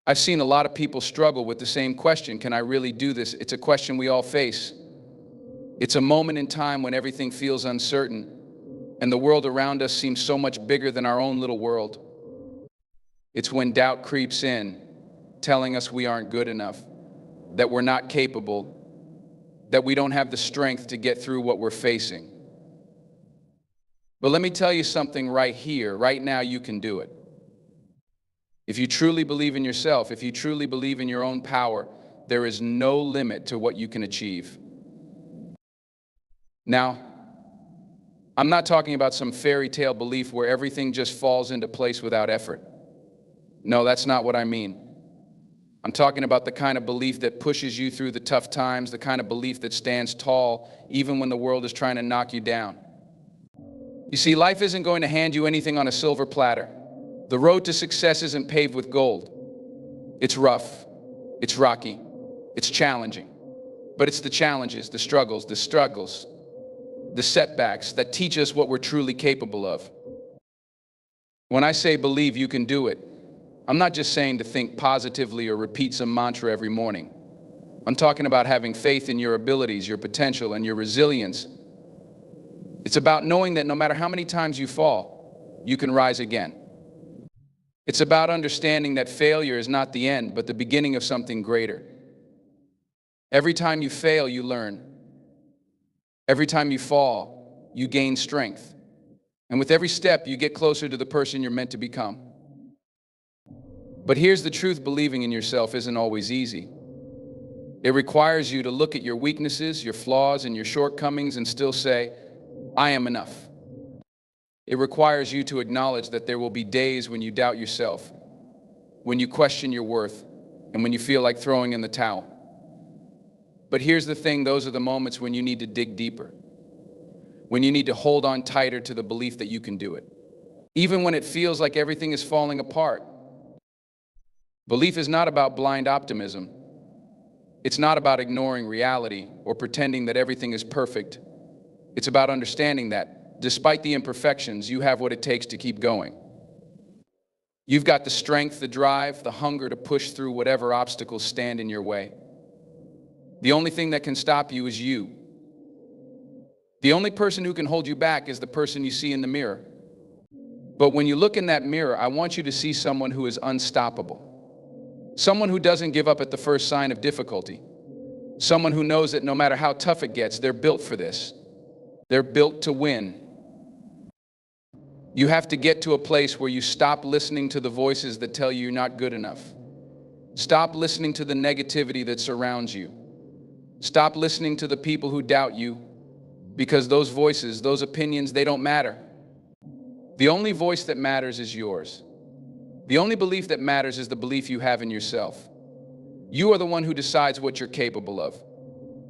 I've seen a lot of people struggle with the same question, can I really do this? It's a question we all face. It's a moment in time when everything feels uncertain and the world around us seems so much bigger than our own little world. It's when doubt creeps in, telling us we aren't good enough, that we're not capable, that we don't have the strength to get through what we're facing. But let me tell you something right here, right now, you can do it. If you truly believe in yourself, if you truly believe in your own power, there is no limit to what you can achieve. Now, I'm not talking about some fairy tale belief where everything just falls into place without effort. No, that's not what I mean. I'm talking about the kind of belief that pushes you through the tough times, the kind of belief that stands tall even when the world is trying to knock you down. You see, life isn't going to hand you anything on a silver platter. The road to success isn't paved with gold. It's rough, it's rocky, it's challenging. But it's the challenges, the struggles, the setbacks that teach us what we're truly capable of. When I say believe you can do it, I'm not just saying to think positively or repeat some mantra every morning. I'm talking about having faith in your abilities, your potential, and your resilience. It's about knowing that no matter how many times you fall, you can rise again. It's about understanding that failure is not the end, but the beginning of something greater. Every time you fail, you learn. Every time you fall, you gain strength. And with every step, you get closer to the person you're meant to become. But here's the truth, believing in yourself isn't always easy. It requires you to look at your weaknesses, your flaws, and your shortcomings and still say, I am enough. It requires you to acknowledge that there will be days when you doubt yourself, when you question your worth, and when you feel like throwing in the towel. But here's the thing, those are the moments when you need to dig deeper, when you need to hold on tighter to the belief that you can do it, even when it feels like everything is falling apart. Belief is not about blind optimism. It's not about ignoring reality or pretending that everything is perfect. It's about understanding that, despite the imperfections, you have what it takes to keep going. You've got the strength, the drive, the hunger to push through whatever obstacles stand in your way. The only thing that can stop you is you. The only person who can hold you back is the person you see in the mirror. But when you look in that mirror, I want you to see someone who is unstoppable. Someone who doesn't give up at the first sign of difficulty. Someone who knows that no matter how tough it gets, they're built for this. They're built to win. You have to get to a place where you stop listening to the voices that tell you you're not good enough. Stop listening to the negativity that surrounds you. Stop listening to the people who doubt you, because those voices, those opinions, they don't matter. The only voice that matters is yours. The only belief that matters is the belief you have in yourself. You are the one who decides what you're capable of.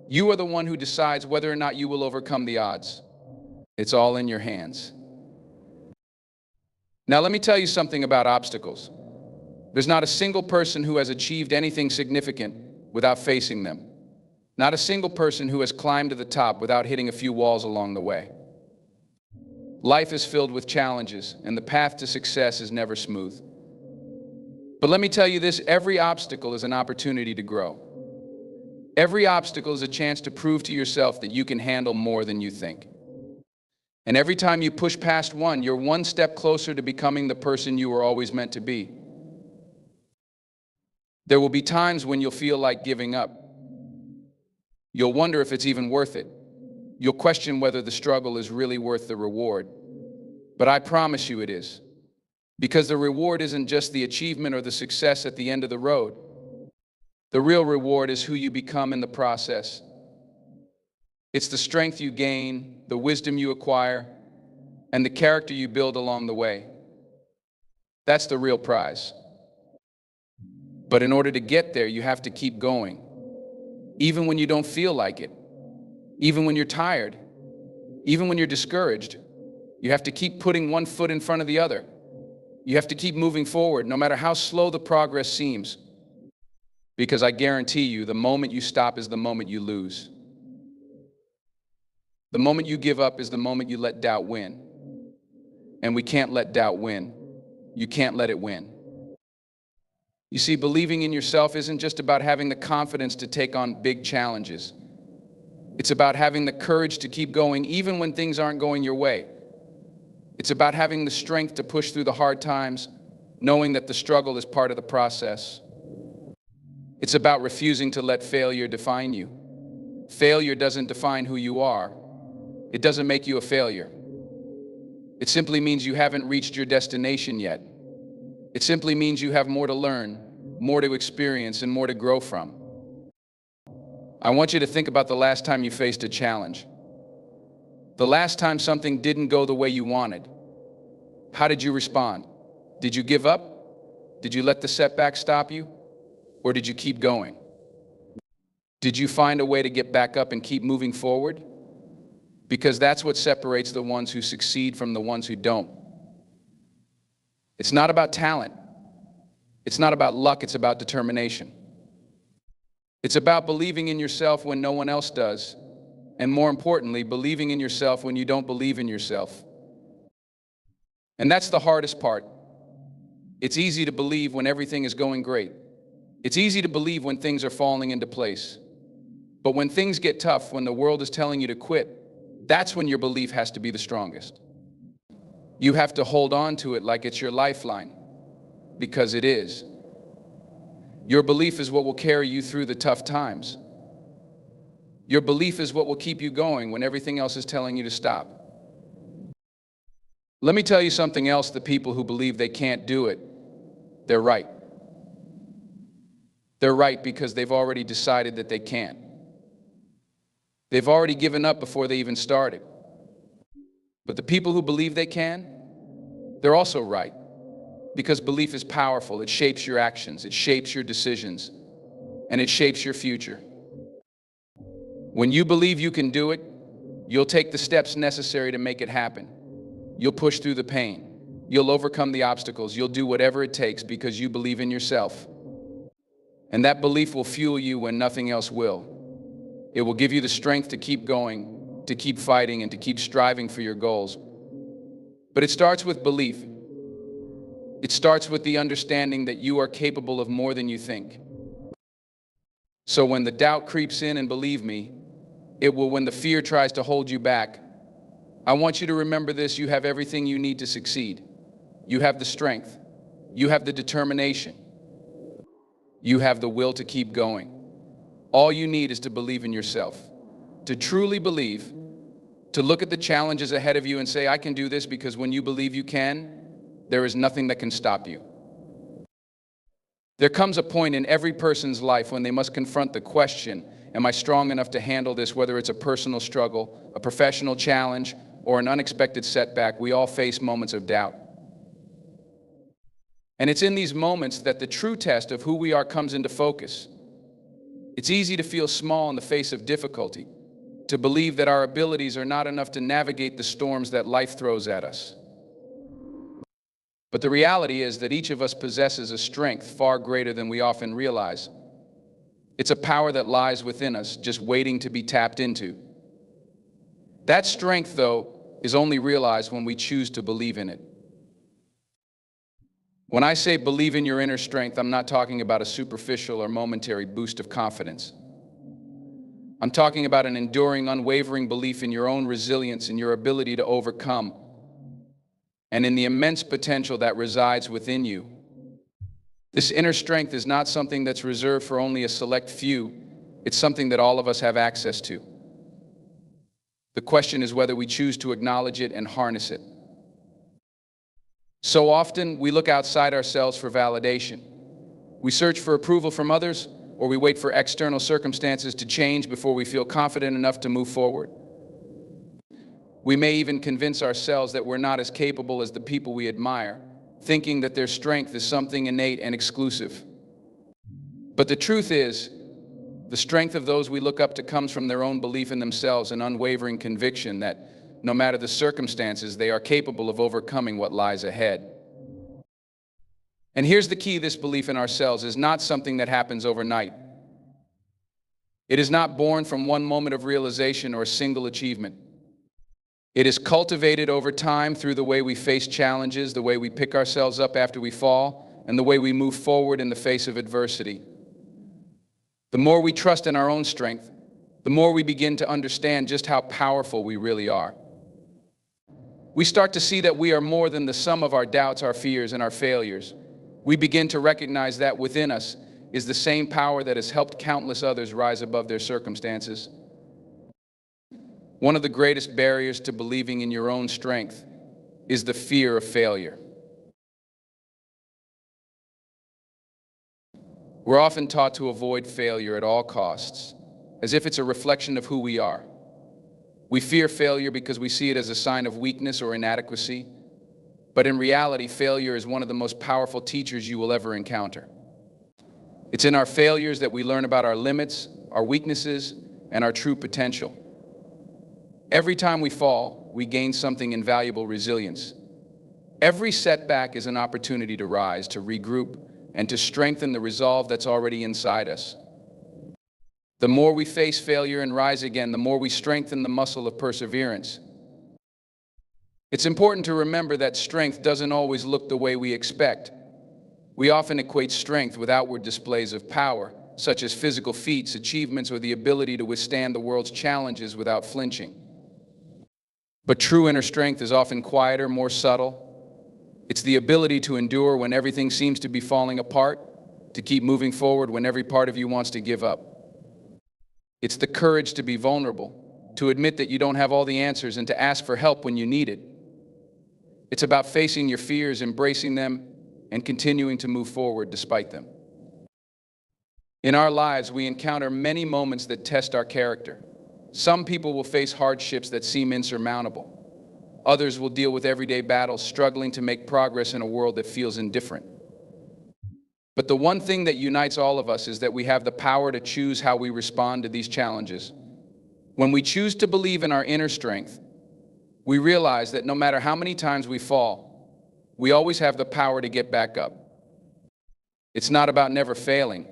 You are the one who decides whether or not you will overcome the odds. It's all in your hands. Now let me tell you something about obstacles. There's not a single person who has achieved anything significant without facing them. Not a single person who has climbed to the top without hitting a few walls along the way. Life is filled with challenges, and the path to success is never smooth. But let me tell you this, every obstacle is an opportunity to grow. Every obstacle is a chance to prove to yourself that you can handle more than you think. And every time you push past one, you're one step closer to becoming the person you were always meant to be. There will be times when you'll feel like giving up. You'll wonder if it's even worth it. You'll question whether the struggle is really worth the reward. But I promise you it is. Because the reward isn't just the achievement or the success at the end of the road. The real reward is who you become in the process. It's the strength you gain, the wisdom you acquire, and the character you build along the way. That's the real prize. But in order to get there, you have to keep going. Even when you don't feel like it. Even when you're tired. Even when you're discouraged. You have to keep putting one foot in front of the other. You have to keep moving forward, no matter how slow the progress seems. Because I guarantee you, the moment you stop is the moment you lose. The moment you give up is the moment you let doubt win. And we can't let doubt win. You can't let it win. You see, believing in yourself isn't just about having the confidence to take on big challenges. It's about having the courage to keep going even when things aren't going your way. It's about having the strength to push through the hard times, knowing that the struggle is part of the process. It's about refusing to let failure define you. Failure doesn't define who you are. It doesn't make you a failure. It simply means you haven't reached your destination yet. It simply means you have more to learn, more to experience, and more to grow from. I want you to think about the last time you faced a challenge. The last time something didn't go the way you wanted. How did you respond? Did you give up? Did you let the setback stop you? Or did you keep going? Did you find a way to get back up and keep moving forward? Because that's what separates the ones who succeed from the ones who don't. It's not about talent. It's not about luck, it's about determination. It's about believing in yourself when no one else does, and more importantly, believing in yourself when you don't believe in yourself. And that's the hardest part. It's easy to believe when everything is going great. It's easy to believe when things are falling into place. But when things get tough, when the world is telling you to quit, that's when your belief has to be the strongest. You have to hold on to it like it's your lifeline, because it is. Your belief is what will carry you through the tough times. Your belief is what will keep you going when everything else is telling you to stop. Let me tell you something else. The people who believe they can't do it, they're right. They're right because they've already decided that they can't. They've already given up before they even started. But the people who believe they can, they're also right. Because belief is powerful. It shapes your actions, it shapes your decisions, and it shapes your future. When you believe you can do it, you'll take the steps necessary to make it happen. You'll push through the pain. You'll overcome the obstacles. You'll do whatever it takes because you believe in yourself. And that belief will fuel you when nothing else will. It will give you the strength to keep going, to keep fighting, and to keep striving for your goals. But it starts with belief. It starts with the understanding that you are capable of more than you think. So when the doubt creeps in, and believe me, it will, when the fear tries to hold you back, I want you to remember this: you have everything you need to succeed. You have the strength. You have the determination. You have the will to keep going. All you need is to believe in yourself, to truly believe, to look at the challenges ahead of you and say, I can do this, because when you believe you can, there is nothing that can stop you. There comes a point in every person's life when they must confront the question, am I strong enough to handle this? Whether it's a personal struggle, a professional challenge, or an unexpected setback, we all face moments of doubt. And it's in these moments that the true test of who we are comes into focus. It's easy to feel small in the face of difficulty, to believe that our abilities are not enough to navigate the storms that life throws at us. But the reality is that each of us possesses a strength far greater than we often realize. It's a power that lies within us, just waiting to be tapped into. That strength, though, is only realized when we choose to believe in it. When I say believe in your inner strength, I'm not talking about a superficial or momentary boost of confidence. I'm talking about an enduring, unwavering belief in your own resilience and your ability to overcome, and in the immense potential that resides within you. This inner strength is not something that's reserved for only a select few. It's something that all of us have access to. The question is whether we choose to acknowledge it and harness it. So often, we look outside ourselves for validation. We search for approval from others, or we wait for external circumstances to change before we feel confident enough to move forward. We may even convince ourselves that we're not as capable as the people we admire, thinking that their strength is something innate and exclusive. But the truth is, the strength of those we look up to comes from their own belief in themselves and unwavering conviction that no matter the circumstances, they are capable of overcoming what lies ahead. And here's the key: this belief in ourselves is not something that happens overnight. It is not born from one moment of realization or a single achievement. It is cultivated over time through the way we face challenges, the way we pick ourselves up after we fall, and the way we move forward in the face of adversity. The more we trust in our own strength, the more we begin to understand just how powerful we really are. We start to see that we are more than the sum of our doubts, our fears, and our failures. We begin to recognize that within us is the same power that has helped countless others rise above their circumstances. One of the greatest barriers to believing in your own strength is the fear of failure. We're often taught to avoid failure at all costs, as if it's a reflection of who we are. We fear failure because we see it as a sign of weakness or inadequacy, but in reality, failure is one of the most powerful teachers you will ever encounter. It's in our failures that we learn about our limits, our weaknesses, and our true potential. Every time we fall, we gain something invaluable: resilience. Every setback is an opportunity to rise, to regroup, and to strengthen the resolve that's already inside us. The more we face failure and rise again, the more we strengthen the muscle of perseverance. It's important to remember that strength doesn't always look the way we expect. We often equate strength with outward displays of power, such as physical feats, achievements, or the ability to withstand the world's challenges without flinching. But true inner strength is often quieter, more subtle. It's the ability to endure when everything seems to be falling apart, to keep moving forward when every part of you wants to give up. It's the courage to be vulnerable, to admit that you don't have all the answers, and to ask for help when you need it. It's about facing your fears, embracing them, and continuing to move forward despite them. In our lives, we encounter many moments that test our character. Some people will face hardships that seem insurmountable. Others will deal with everyday battles, struggling to make progress in a world that feels indifferent. But the one thing that unites all of us is that we have the power to choose how we respond to these challenges. When we choose to believe in our inner strength, we realize that no matter how many times we fall, we always have the power to get back up. It's not about never failing.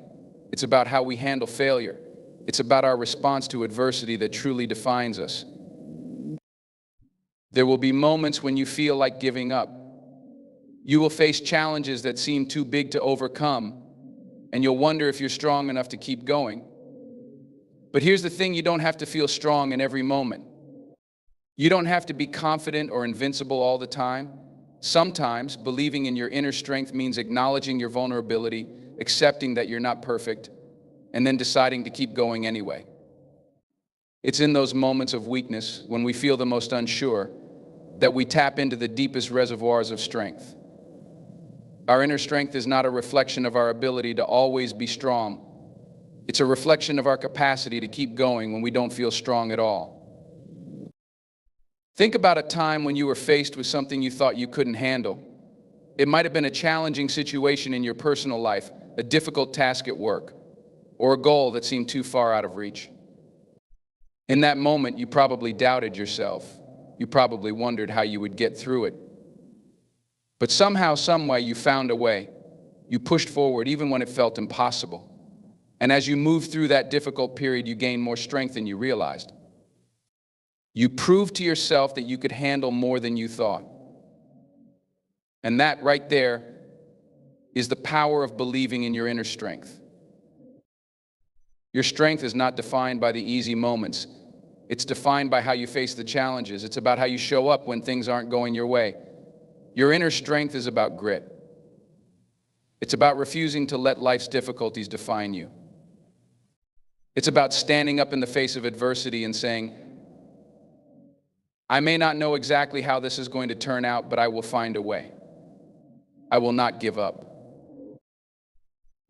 It's about how we handle failure. It's about our response to adversity that truly defines us. There will be moments when you feel like giving up. You will face challenges that seem too big to overcome, and you'll wonder if you're strong enough to keep going. But here's the thing: you don't have to feel strong in every moment. You don't have to be confident or invincible all the time. Sometimes believing in your inner strength means acknowledging your vulnerability, accepting that you're not perfect, and then deciding to keep going anyway. It's in those moments of weakness, when we feel the most unsure, that we tap into the deepest reservoirs of strength. Our inner strength is not a reflection of our ability to always be strong. It's a reflection of our capacity to keep going when we don't feel strong at all. Think about a time when you were faced with something you thought you couldn't handle. It might have been a challenging situation in your personal life, a difficult task at work, or a goal that seemed too far out of reach. In that moment, you probably doubted yourself. You probably wondered how you would get through it. But somehow, someway, you found a way. You pushed forward even when it felt impossible. And as you moved through that difficult period, you gained more strength than you realized. You proved to yourself that you could handle more than you thought. And that right there is the power of believing in your inner strength. Your strength is not defined by the easy moments. It's defined by how you face the challenges. It's about how you show up when things aren't going your way. Your inner strength is about grit. It's about refusing to let life's difficulties define you. It's about standing up in the face of adversity and saying, I may not know exactly how this is going to turn out, but I will find a way. I will not give up.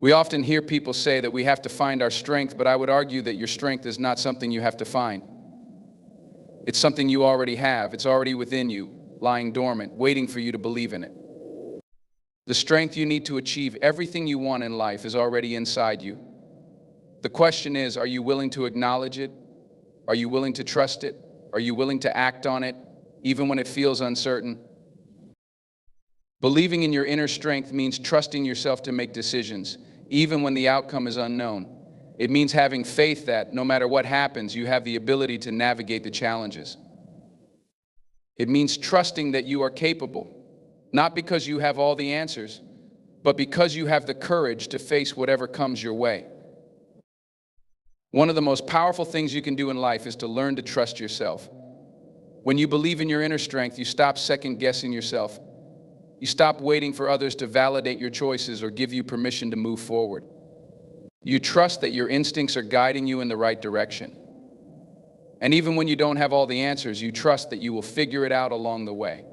We often hear people say that we have to find our strength, but I would argue that your strength is not something you have to find. It's something you already have. It's already within you, lying dormant, waiting for you to believe in it. The strength you need to achieve everything you want in life is already inside you. The question is, are you willing to acknowledge it? Are you willing to trust it? Are you willing to act on it, even when it feels uncertain? Believing in your inner strength means trusting yourself to make decisions, even when the outcome is unknown. It means having faith that, no matter what happens, you have the ability to navigate the challenges. It means trusting that you are capable, not because you have all the answers, but because you have the courage to face whatever comes your way. One of the most powerful things you can do in life is to learn to trust yourself. When you believe in your inner strength, you stop second-guessing yourself. You stop waiting for others to validate your choices or give you permission to move forward. You trust that your instincts are guiding you in the right direction. And even when you don't have all the answers, you trust that you will figure it out along the way.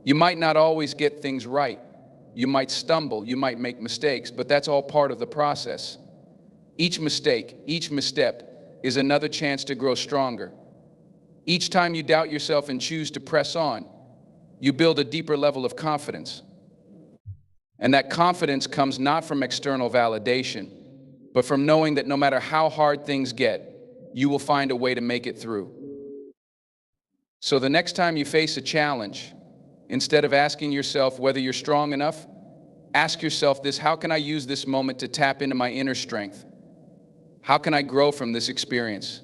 You might not always get things right. You might stumble, you might make mistakes, but that's all part of the process. Each mistake, each misstep is another chance to grow stronger. Each time you doubt yourself and choose to press on, you build a deeper level of confidence. And that confidence comes not from external validation, but from knowing that no matter how hard things get, you will find a way to make it through. So the next time you face a challenge, instead of asking yourself whether you're strong enough, ask yourself this: how can I use this moment to tap into my inner strength? How can I grow from this experience?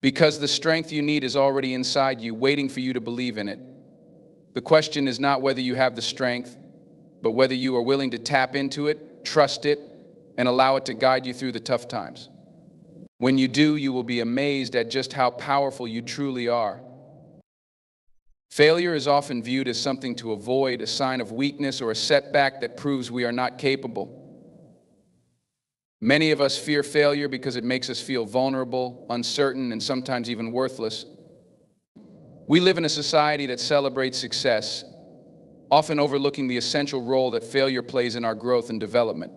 Because the strength you need is already inside you, waiting for you to believe in it. The question is not whether you have the strength, but whether you are willing to tap into it, trust it, and allow it to guide you through the tough times. When you do, you will be amazed at just how powerful you truly are. Failure is often viewed as something to avoid, a sign of weakness, or a setback that proves we are not capable. Many of us fear failure because it makes us feel vulnerable, uncertain, and sometimes even worthless. We live in a society that celebrates success, often overlooking the essential role that failure plays in our growth and development.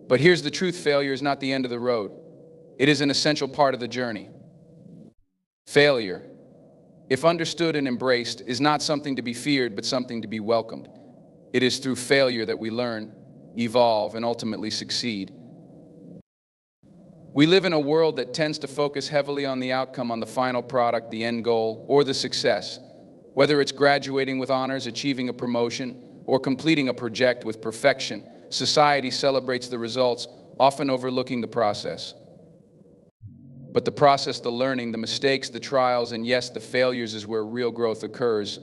But here's the truth: failure is not the end of the road. It is an essential part of the journey. Failure, if understood and embraced, is not something to be feared, but something to be welcomed. It is through failure that we learn, evolve, and ultimately succeed. We live in a world that tends to focus heavily on the outcome, on the final product, the end goal, or the success. Whether it's graduating with honors, achieving a promotion, or completing a project with perfection, society celebrates the results, often overlooking the process. But the process, the learning, the mistakes, the trials, and yes, the failures is where real growth occurs.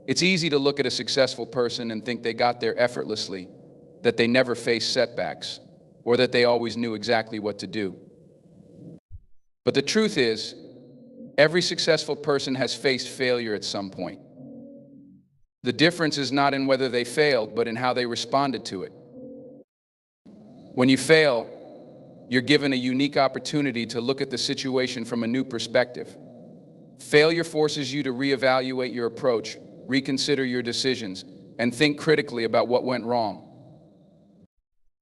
It's easy to look at a successful person and think they got there effortlessly, that they never faced setbacks, or that they always knew exactly what to do. But the truth is, every successful person has faced failure at some point. The difference is not in whether they failed, but in how they responded to it. When you fail, you're given a unique opportunity to look at the situation from a new perspective. Failure forces you to reevaluate your approach, reconsider your decisions, and think critically about what went wrong.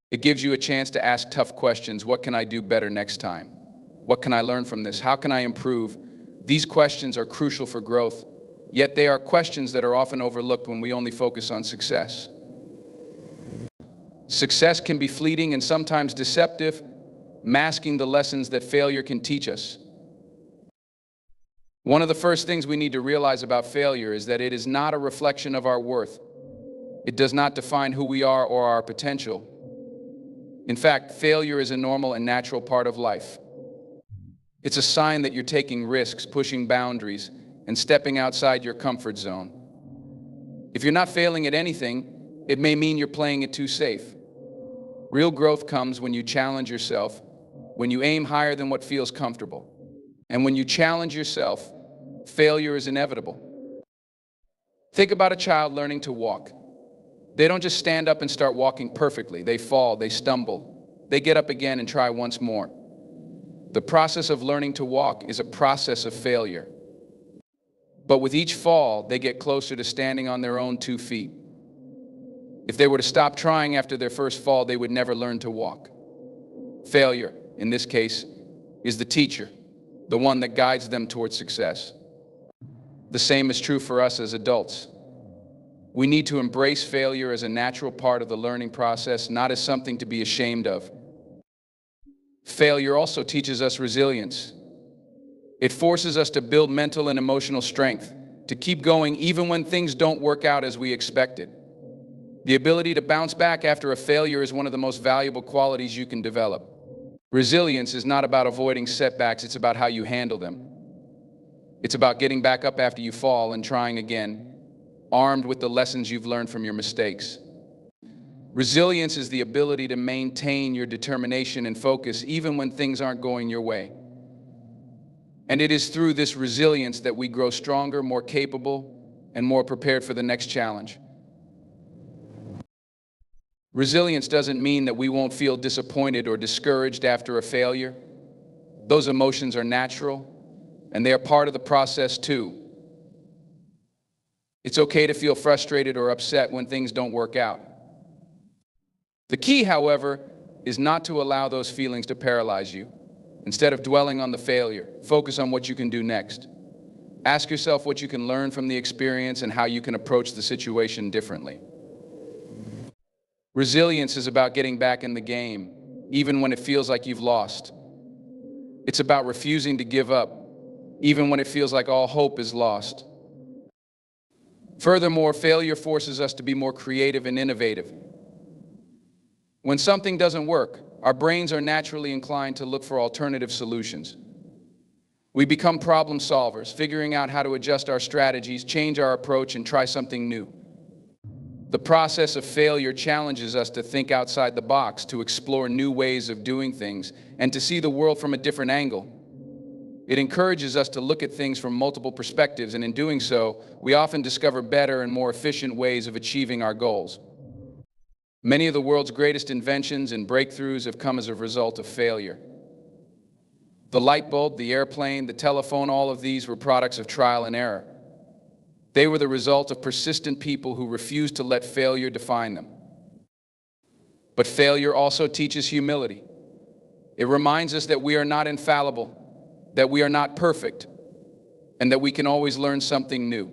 It gives you a chance to ask tough questions. What can I do better next time? What can I learn from this? How can I improve? These questions are crucial for growth, yet they are questions that are often overlooked when we only focus on success. Success can be fleeting and sometimes deceptive, masking the lessons that failure can teach us. One of the first things we need to realize about failure is that it is not a reflection of our worth. It does not define who we are or our potential. In fact, failure is a normal and natural part of life. It's a sign that you're taking risks, pushing boundaries, and stepping outside your comfort zone. If you're not failing at anything, it may mean you're playing it too safe. Real growth comes when you challenge yourself, when you aim higher than what feels comfortable. And when you challenge yourself, failure is inevitable. Think about a child learning to walk. They don't just stand up and start walking perfectly. They fall, they stumble, they get up again and try once more. The process of learning to walk is a process of failure. But with each fall, they get closer to standing on their own 2 feet. If they were to stop trying after their first fall, they would never learn to walk. Failure, in this case, is the teacher, the one that guides them towards success. The same is true for us as adults. We need to embrace failure as a natural part of the learning process, not as something to be ashamed of. Failure also teaches us resilience. It forces us to build mental and emotional strength, to keep going even when things don't work out as we expected. The ability to bounce back after a failure is one of the most valuable qualities you can develop. Resilience is not about avoiding setbacks, it's about how you handle them. It's about getting back up after you fall and trying again, armed with the lessons you've learned from your mistakes. Resilience is the ability to maintain your determination and focus even when things aren't going your way. And it is through this resilience that we grow stronger, more capable, and more prepared for the next challenge. Resilience doesn't mean that we won't feel disappointed or discouraged after a failure. Those emotions are natural, and they are part of the process too. It's okay to feel frustrated or upset when things don't work out. The key, however, is not to allow those feelings to paralyze you. Instead of dwelling on the failure, focus on what you can do next. Ask yourself what you can learn from the experience and how you can approach the situation differently. Resilience is about getting back in the game, even when it feels like you've lost. It's about refusing to give up, even when it feels like all hope is lost. Furthermore, failure forces us to be more creative and innovative. When something doesn't work, our brains are naturally inclined to look for alternative solutions. We become problem solvers, figuring out how to adjust our strategies, change our approach, and try something new. The process of failure challenges us to think outside the box, to explore new ways of doing things, and to see the world from a different angle. It encourages us to look at things from multiple perspectives, and in doing so, we often discover better and more efficient ways of achieving our goals. Many of the world's greatest inventions and breakthroughs have come as a result of failure. The light bulb, the airplane, the telephone, all of these were products of trial and error. They were the result of persistent people who refused to let failure define them. But failure also teaches humility. It reminds us that we are not infallible, that we are not perfect, and that we can always learn something new.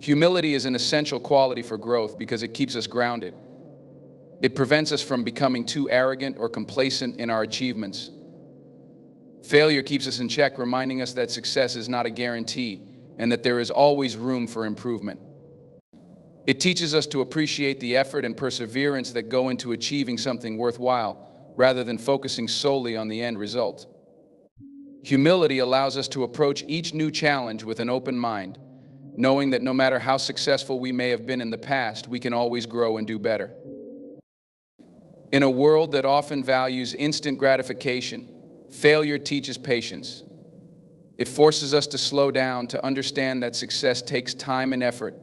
Humility is an essential quality for growth because it keeps us grounded. It prevents us from becoming too arrogant or complacent in our achievements. Failure keeps us in check, reminding us that success is not a guarantee and that there is always room for improvement. It teaches us to appreciate the effort and perseverance that go into achieving something worthwhile, rather than focusing solely on the end result. Humility allows us to approach each new challenge with an open mind, knowing that no matter how successful we may have been in the past, we can always grow and do better. In a world that often values instant gratification, failure teaches patience. It forces us to slow down, to understand that success takes time and effort.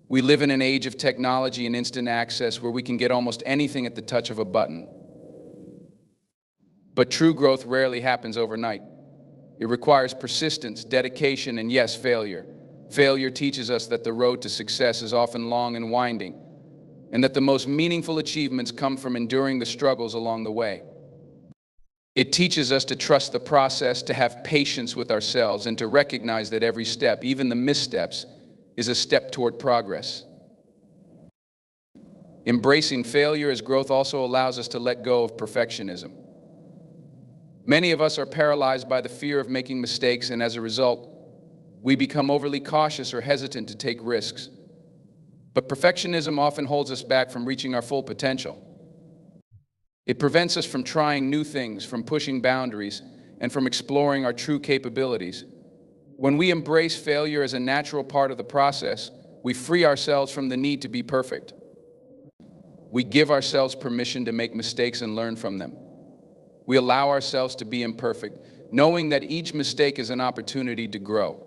We live in an age of technology and instant access where we can get almost anything at the touch of a button. But true growth rarely happens overnight. It requires persistence, dedication, and yes, failure. Failure teaches us that the road to success is often long and winding, and that the most meaningful achievements come from enduring the struggles along the way. It teaches us to trust the process, to have patience with ourselves, and to recognize that every step, even the missteps, is a step toward progress. Embracing failure as growth also allows us to let go of perfectionism. Many of us are paralyzed by the fear of making mistakes, and as a result, we become overly cautious or hesitant to take risks. But perfectionism often holds us back from reaching our full potential. It prevents us from trying new things, from pushing boundaries, and from exploring our true capabilities. When we embrace failure as a natural part of the process, we free ourselves from the need to be perfect. We give ourselves permission to make mistakes and learn from them. We allow ourselves to be imperfect, knowing that each mistake is an opportunity to grow.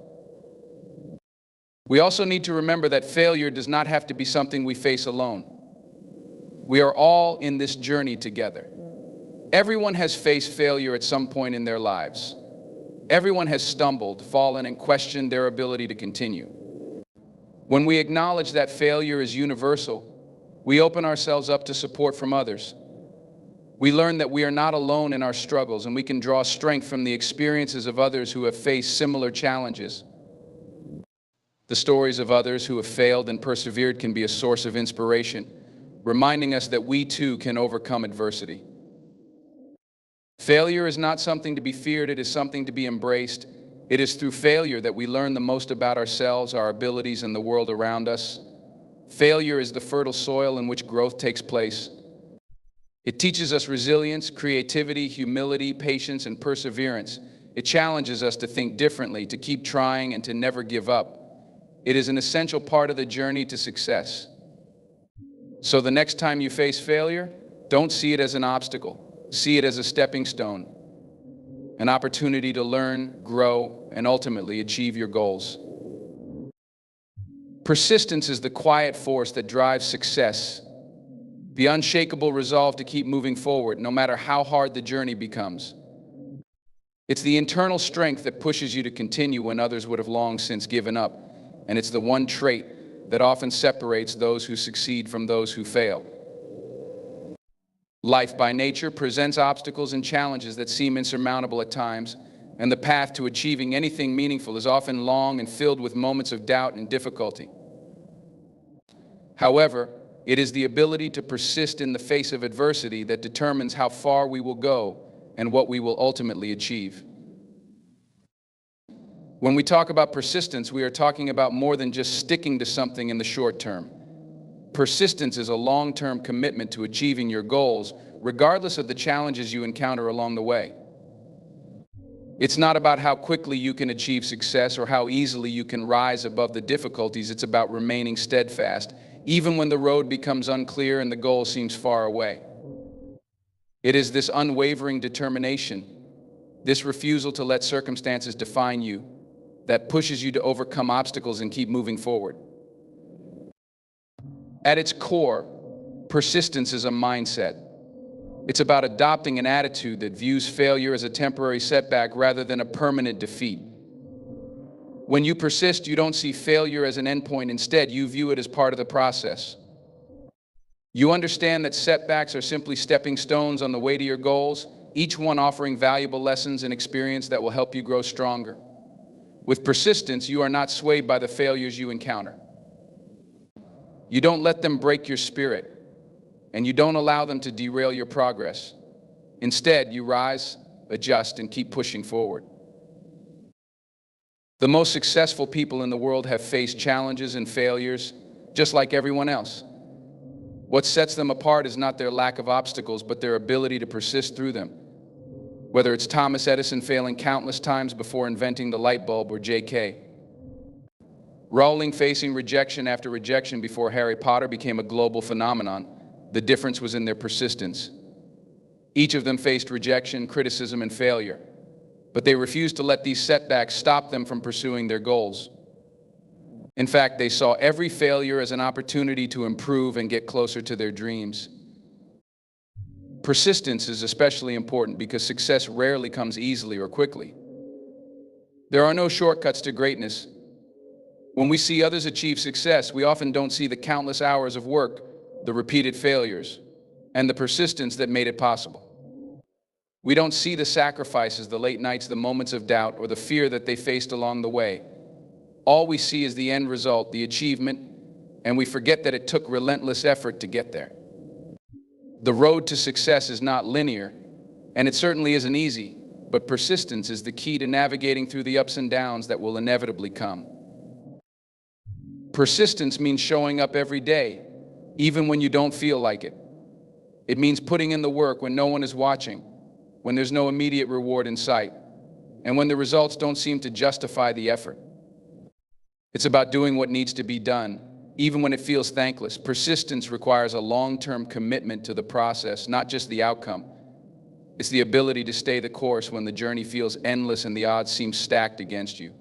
We also need to remember that failure does not have to be something we face alone. We are all in this journey together. Everyone has faced failure at some point in their lives. Everyone has stumbled, fallen, and questioned their ability to continue. When we acknowledge that failure is universal, we open ourselves up to support from others. We learn that we are not alone in our struggles, and we can draw strength from the experiences of others who have faced similar challenges. The stories of others who have failed and persevered can be a source of inspiration, reminding us that we too can overcome adversity. Failure is not something to be feared, it is something to be embraced. It is through failure that we learn the most about ourselves, our abilities, and the world around us. Failure is the fertile soil in which growth takes place. It teaches us resilience, creativity, humility, patience, and perseverance. It challenges us to think differently, to keep trying, and to never give up. It is an essential part of the journey to success. So the next time you face failure, don't see it as an obstacle. See it as a stepping stone, an opportunity to learn, grow, and ultimately achieve your goals. Persistence is the quiet force that drives success, the unshakable resolve to keep moving forward, no matter how hard the journey becomes. It's the internal strength that pushes you to continue when others would have long since given up, and it's the one trait that often separates those who succeed from those who fail. Life by nature presents obstacles and challenges that seem insurmountable at times, and the path to achieving anything meaningful is often long and filled with moments of doubt and difficulty. However, it is the ability to persist in the face of adversity that determines how far we will go and what we will ultimately achieve. When we talk about persistence, we are talking about more than just sticking to something in the short term. Persistence is a long-term commitment to achieving your goals, regardless of the challenges you encounter along the way. It's not about how quickly you can achieve success or how easily you can rise above the difficulties. It's about remaining steadfast, even when the road becomes unclear and the goal seems far away. It is this unwavering determination, this refusal to let circumstances define you, that pushes you to overcome obstacles and keep moving forward. At its core, persistence is a mindset. It's about adopting an attitude that views failure as a temporary setback rather than a permanent defeat. When you persist, you don't see failure as an endpoint. Instead, you view it as part of the process. You understand that setbacks are simply stepping stones on the way to your goals, each one offering valuable lessons and experience that will help you grow stronger. With persistence, you are not swayed by the failures you encounter. You don't let them break your spirit, and you don't allow them to derail your progress. Instead, you rise, adjust, and keep pushing forward. The most successful people in the world have faced challenges and failures, just like everyone else. What sets them apart is not their lack of obstacles, but their ability to persist through them. Whether it's Thomas Edison failing countless times before inventing the light bulb, or J.K. Rowling facing rejection after rejection before Harry Potter became a global phenomenon, the difference was in their persistence. Each of them faced rejection, criticism, and failure, but they refused to let these setbacks stop them from pursuing their goals. In fact, they saw every failure as an opportunity to improve and get closer to their dreams. Persistence is especially important because success rarely comes easily or quickly. There are no shortcuts to greatness. When we see others achieve success, we often don't see the countless hours of work, the repeated failures, and the persistence that made it possible. We don't see the sacrifices, the late nights, the moments of doubt, or the fear that they faced along the way. All we see is the end result, the achievement, and we forget that it took relentless effort to get there. The road to success is not linear, and it certainly isn't easy, but persistence is the key to navigating through the ups and downs that will inevitably come. Persistence means showing up every day, even when you don't feel like it. It means putting in the work when no one is watching, when there's no immediate reward in sight, and when the results don't seem to justify the effort. It's about doing what needs to be done, even when it feels thankless. Persistence requires a long-term commitment to the process, not just the outcome. It's the ability to stay the course when the journey feels endless and the odds seem stacked against you.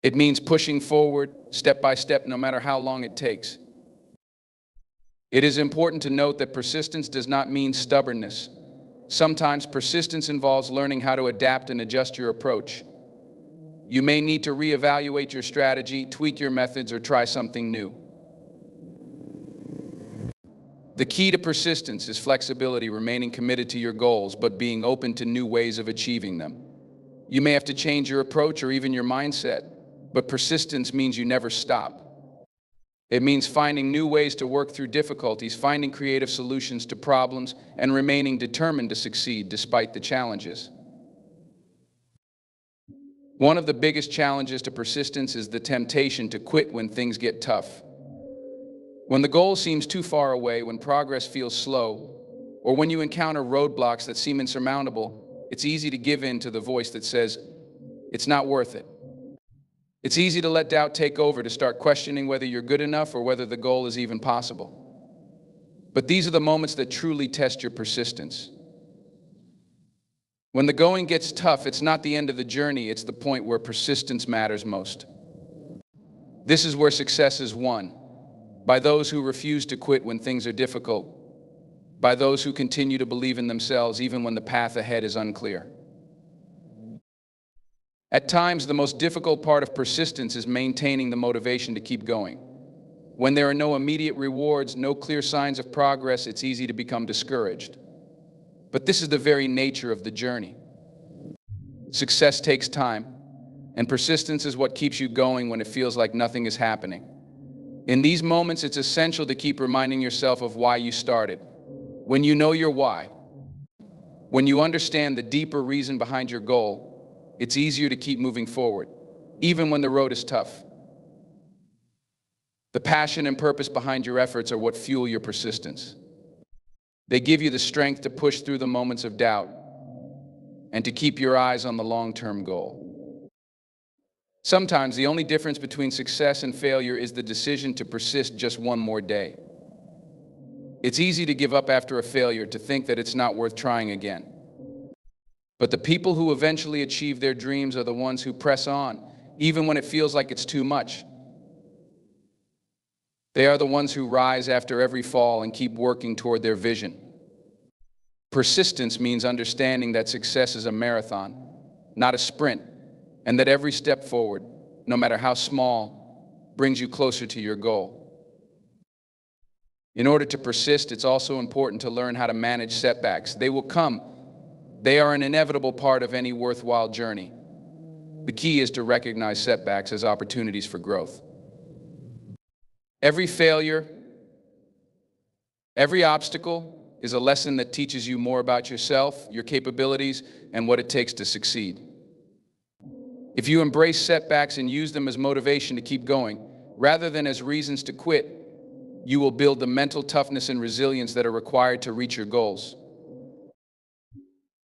It means pushing forward, step by step, no matter how long it takes. It is important to note that persistence does not mean stubbornness. Sometimes persistence involves learning how to adapt and adjust your approach. You may need to reevaluate your strategy, tweak your methods, or try something new. The key to persistence is flexibility, remaining committed to your goals, but being open to new ways of achieving them. You may have to change your approach or even your mindset, but persistence means you never stop. It means finding new ways to work through difficulties, finding creative solutions to problems, and remaining determined to succeed despite the challenges. One of the biggest challenges to persistence is the temptation to quit when things get tough. When the goal seems too far away, when progress feels slow, or when you encounter roadblocks that seem insurmountable, it's easy to give in to the voice that says, it's not worth it. It's easy to let doubt take over, to start questioning whether you're good enough or whether the goal is even possible. But these are the moments that truly test your persistence. When the going gets tough, it's not the end of the journey, it's the point where persistence matters most. This is where success is won, by those who refuse to quit when things are difficult, by those who continue to believe in themselves even when the path ahead is unclear. At times, the most difficult part of persistence is maintaining the motivation to keep going. When there are no immediate rewards, no clear signs of progress, it's easy to become discouraged. But this is the very nature of the journey. Success takes time, and persistence is what keeps you going when it feels like nothing is happening. In these moments, it's essential to keep reminding yourself of why you started. When you know your why, when you understand the deeper reason behind your goal, it's easier to keep moving forward, even when the road is tough. The passion and purpose behind your efforts are what fuel your persistence. They give you the strength to push through the moments of doubt and to keep your eyes on the long-term goal. Sometimes the only difference between success and failure is the decision to persist just one more day. It's easy to give up after a failure, to think that it's not worth trying again. But the people who eventually achieve their dreams are the ones who press on, even when it feels like it's too much. They are the ones who rise after every fall and keep working toward their vision. Persistence means understanding that success is a marathon, not a sprint, and that every step forward, no matter how small, brings you closer to your goal. In order to persist, it's also important to learn how to manage setbacks. They will come. They are an inevitable part of any worthwhile journey. The key is to recognize setbacks as opportunities for growth. Every failure, every obstacle is a lesson that teaches you more about yourself, your capabilities, and what it takes to succeed. If you embrace setbacks and use them as motivation to keep going, rather than as reasons to quit, you will build the mental toughness and resilience that are required to reach your goals.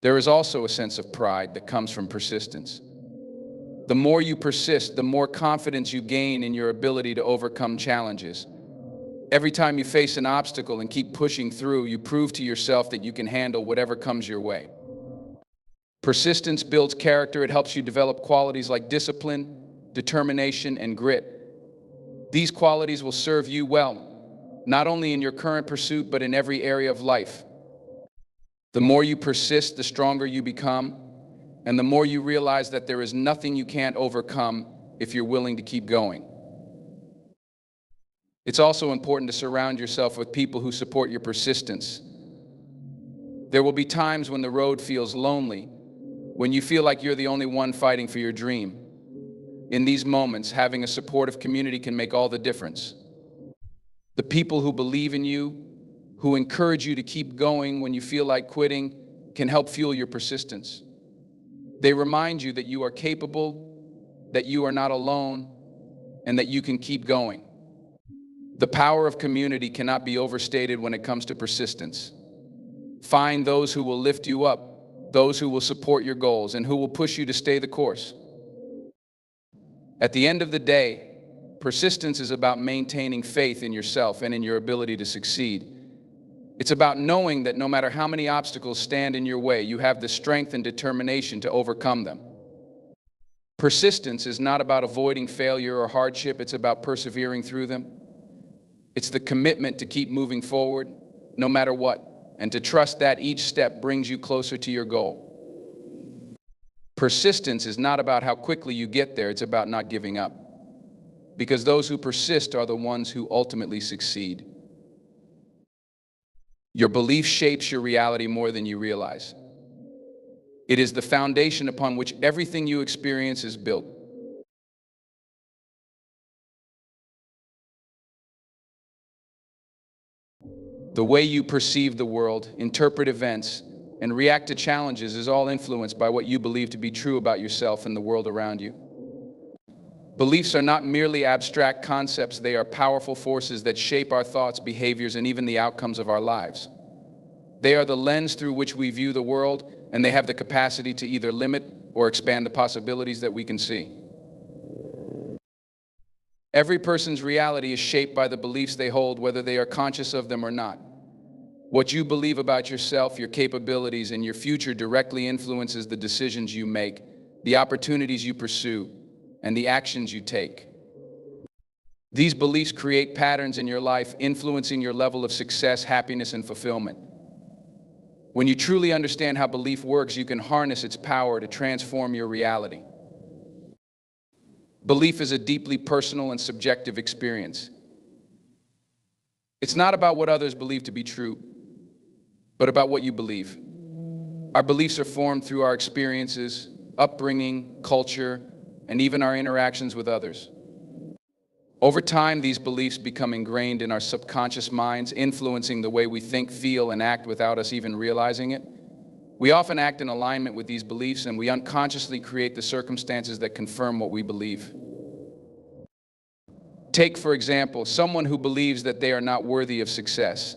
There is also a sense of pride that comes from persistence. The more you persist, the more confidence you gain in your ability to overcome challenges. Every time you face an obstacle and keep pushing through, you prove to yourself that you can handle whatever comes your way. Persistence builds character. It helps you develop qualities like discipline, determination, and grit. These qualities will serve you well, not only in your current pursuit, but in every area of life. The more you persist, the stronger you become, and the more you realize that there is nothing you can't overcome if you're willing to keep going. It's also important to surround yourself with people who support your persistence. There will be times when the road feels lonely, when you feel like you're the only one fighting for your dream. In these moments, having a supportive community can make all the difference. The people who believe in you, who encourage you to keep going when you feel like quitting, can help fuel your persistence. They remind you that you are capable, that you are not alone, and that you can keep going. The power of community cannot be overstated when it comes to persistence. Find those who will lift you up, those who will support your goals, and who will push you to stay the course. At the end of the day, persistence is about maintaining faith in yourself and in your ability to succeed. It's about knowing that no matter how many obstacles stand in your way, you have the strength and determination to overcome them. Persistence is not about avoiding failure or hardship, it's about persevering through them. It's the commitment to keep moving forward, no matter what, and to trust that each step brings you closer to your goal. Persistence is not about how quickly you get there, it's about not giving up. Because those who persist are the ones who ultimately succeed. Your belief shapes your reality more than you realize. It is the foundation upon which everything you experience is built. The way you perceive the world, interpret events, and react to challenges is all influenced by what you believe to be true about yourself and the world around you. Beliefs are not merely abstract concepts, they are powerful forces that shape our thoughts, behaviors, and even the outcomes of our lives. They are the lens through which we view the world, and they have the capacity to either limit or expand the possibilities that we can see. Every person's reality is shaped by the beliefs they hold, whether they are conscious of them or not. What you believe about yourself, your capabilities, and your future directly influences the decisions you make, the opportunities you pursue, and the actions you take. These beliefs create patterns in your life, influencing your level of success, happiness, and fulfillment. When you truly understand how belief works, you can harness its power to transform your reality. Belief is a deeply personal and subjective experience. It's not about what others believe to be true, but about what you believe. Our beliefs are formed through our experiences, upbringing, culture, and even our interactions with others. Over time, these beliefs become ingrained in our subconscious minds, influencing the way we think, feel, and act without us even realizing it. We often act in alignment with these beliefs, and we unconsciously create the circumstances that confirm what we believe. Take, for example, someone who believes that they are not worthy of success.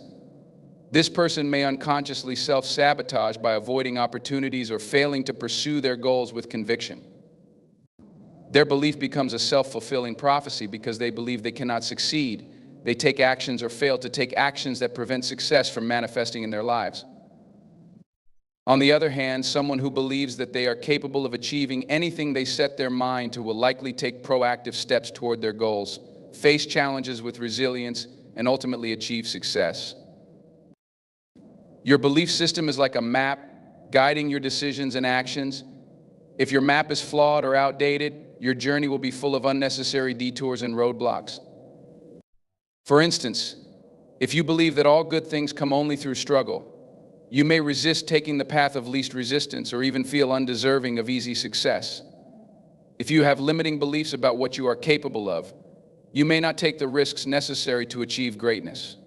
This person may unconsciously self-sabotage by avoiding opportunities or failing to pursue their goals with conviction. Their belief becomes a self-fulfilling prophecy because they believe they cannot succeed. They take actions or fail to take actions that prevent success from manifesting in their lives. On the other hand, someone who believes that they are capable of achieving anything they set their mind to will likely take proactive steps toward their goals, face challenges with resilience, and ultimately achieve success. Your belief system is like a map guiding your decisions and actions. If your map is flawed or outdated, your journey will be full of unnecessary detours and roadblocks. For instance, if you believe that all good things come only through struggle, you may resist taking the path of least resistance or even feel undeserving of easy success. If you have limiting beliefs about what you are capable of, you may not take the risks necessary to achieve greatness.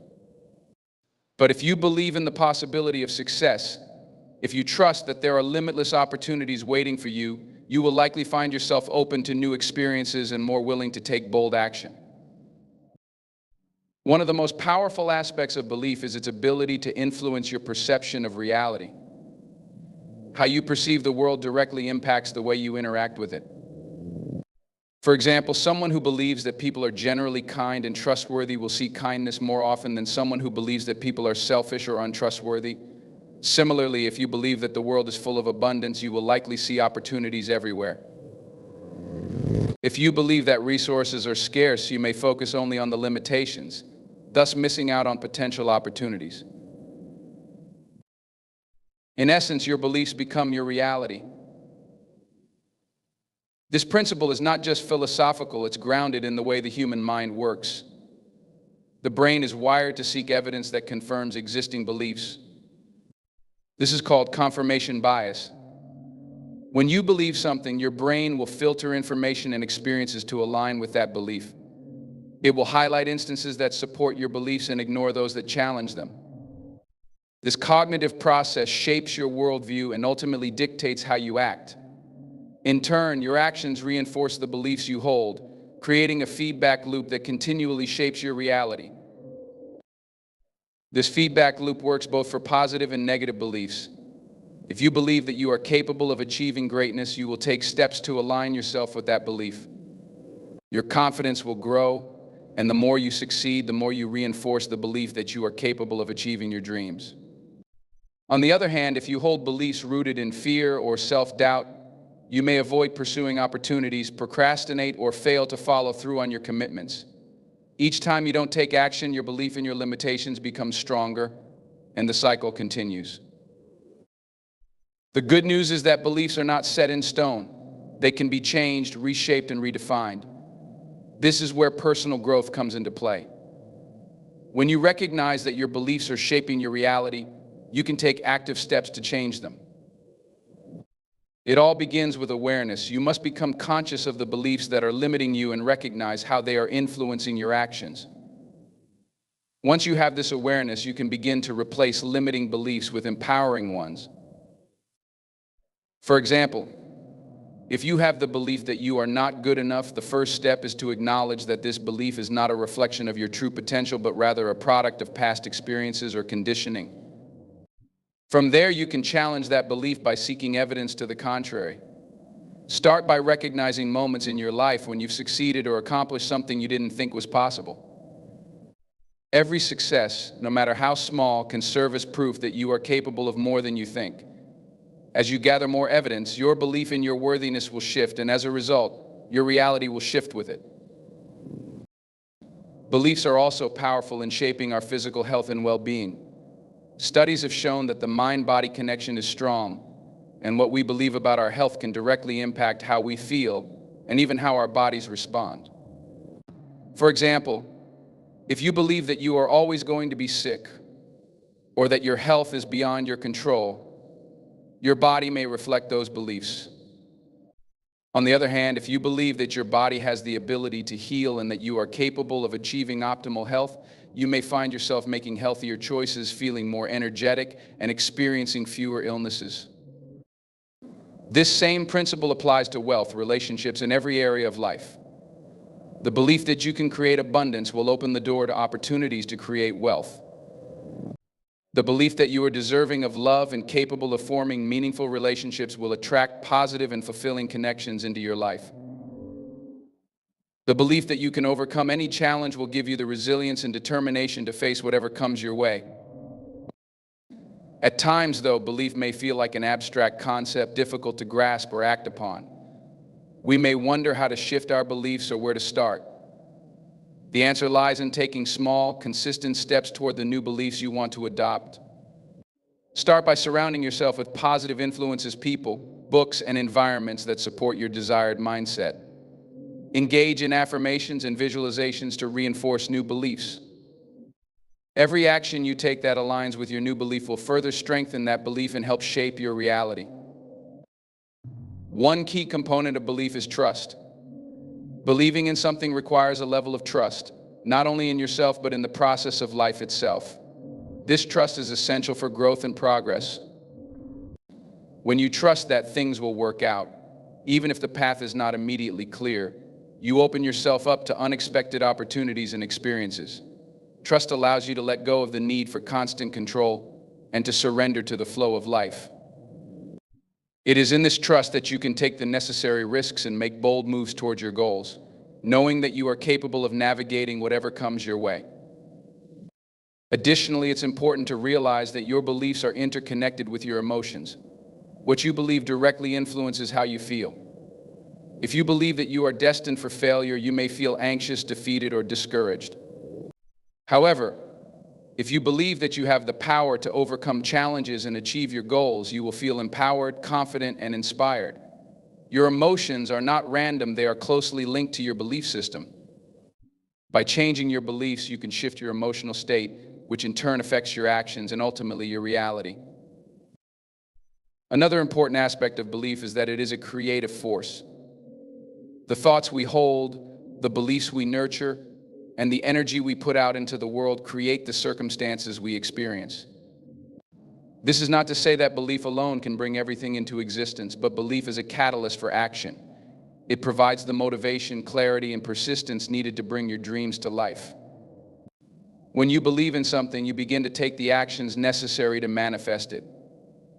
But if you believe in the possibility of success, if you trust that there are limitless opportunities waiting for you, you will likely find yourself open to new experiences and more willing to take bold action. One of the most powerful aspects of belief is its ability to influence your perception of reality. How you perceive the world directly impacts the way you interact with it. For example, someone who believes that people are generally kind and trustworthy will see kindness more often than someone who believes that people are selfish or untrustworthy. Similarly, if you believe that the world is full of abundance, you will likely see opportunities everywhere. If you believe that resources are scarce, you may focus only on the limitations, thus missing out on potential opportunities. In essence, your beliefs become your reality. This principle is not just philosophical, it's grounded in the way the human mind works. The brain is wired to seek evidence that confirms existing beliefs. This is called confirmation bias. When you believe something, your brain will filter information and experiences to align with that belief. It will highlight instances that support your beliefs and ignore those that challenge them. This cognitive process shapes your worldview and ultimately dictates how you act. In turn, your actions reinforce the beliefs you hold, creating a feedback loop that continually shapes your reality. This feedback loop works both for positive and negative beliefs. If you believe that you are capable of achieving greatness, you will take steps to align yourself with that belief. Your confidence will grow, and the more you succeed, the more you reinforce the belief that you are capable of achieving your dreams. On the other hand, if you hold beliefs rooted in fear or self-doubt, you may avoid pursuing opportunities, procrastinate, or fail to follow through on your commitments. Each time you don't take action, your belief in your limitations becomes stronger, and the cycle continues. The good news is that beliefs are not set in stone. They can be changed, reshaped, and redefined. This is where personal growth comes into play. When you recognize that your beliefs are shaping your reality, you can take active steps to change them. It all begins with awareness. You must become conscious of the beliefs that are limiting you and recognize how they are influencing your actions. Once you have this awareness, you can begin to replace limiting beliefs with empowering ones. For example, if you have the belief that you are not good enough, the first step is to acknowledge that this belief is not a reflection of your true potential, but rather a product of past experiences or conditioning. From there, you can challenge that belief by seeking evidence to the contrary. Start by recognizing moments in your life when you've succeeded or accomplished something you didn't think was possible. Every success, no matter how small, can serve as proof that you are capable of more than you think. As you gather more evidence, your belief in your worthiness will shift, and as a result, your reality will shift with it. Beliefs are also powerful in shaping our physical health and well-being. Studies have shown that the mind-body connection is strong, and what we believe about our health can directly impact how we feel and even how our bodies respond. For example, if you believe that you are always going to be sick, or that your health is beyond your control, your body may reflect those beliefs. On the other hand, if you believe that your body has the ability to heal and that you are capable of achieving optimal health, you may find yourself making healthier choices, feeling more energetic, and experiencing fewer illnesses. This same principle applies to wealth, relationships, and every area of life. The belief that you can create abundance will open the door to opportunities to create wealth. The belief that you are deserving of love and capable of forming meaningful relationships will attract positive and fulfilling connections into your life. The belief that you can overcome any challenge will give you the resilience and determination to face whatever comes your way. At times, though, belief may feel like an abstract concept, difficult to grasp or act upon. We may wonder how to shift our beliefs or where to start. The answer lies in taking small, consistent steps toward the new beliefs you want to adopt. Start by surrounding yourself with positive influences, people, books, and environments that support your desired mindset. Engage in affirmations and visualizations to reinforce new beliefs. Every action you take that aligns with your new belief will further strengthen that belief and help shape your reality. One key component of belief is trust. Believing in something requires a level of trust, not only in yourself, but in the process of life itself. This trust is essential for growth and progress. When you trust that things will work out, even if the path is not immediately clear, you open yourself up to unexpected opportunities and experiences. Trust allows you to let go of the need for constant control and to surrender to the flow of life. It is in this trust that you can take the necessary risks and make bold moves towards your goals, knowing that you are capable of navigating whatever comes your way. Additionally, it's important to realize that your beliefs are interconnected with your emotions. What you believe directly influences how you feel. If you believe that you are destined for failure, you may feel anxious, defeated, or discouraged. However, if you believe that you have the power to overcome challenges and achieve your goals, you will feel empowered, confident, and inspired. Your emotions are not random, they are closely linked to your belief system. By changing your beliefs, you can shift your emotional state, which in turn affects your actions and ultimately your reality. Another important aspect of belief is that it is a creative force. The thoughts we hold, the beliefs we nurture, and the energy we put out into the world create the circumstances we experience. This is not to say that belief alone can bring everything into existence, but belief is a catalyst for action. It provides the motivation, clarity, and persistence needed to bring your dreams to life. When you believe in something, you begin to take the actions necessary to manifest it.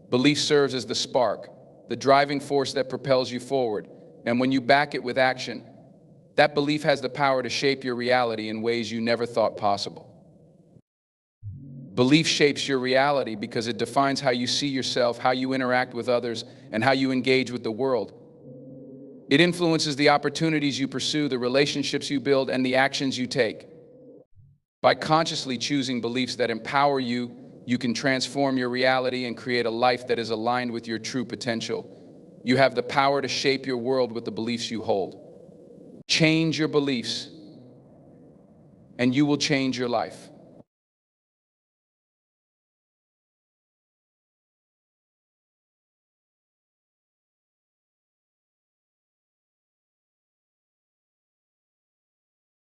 Belief serves as the spark, the driving force that propels you forward, and when you back it with action, that belief has the power to shape your reality in ways you never thought possible. Belief shapes your reality because it defines how you see yourself, how you interact with others, and how you engage with the world. It influences the opportunities you pursue, the relationships you build, and the actions you take. By consciously choosing beliefs that empower you, you can transform your reality and create a life that is aligned with your true potential. You have the power to shape your world with the beliefs you hold. Change your beliefs, and you will change your life.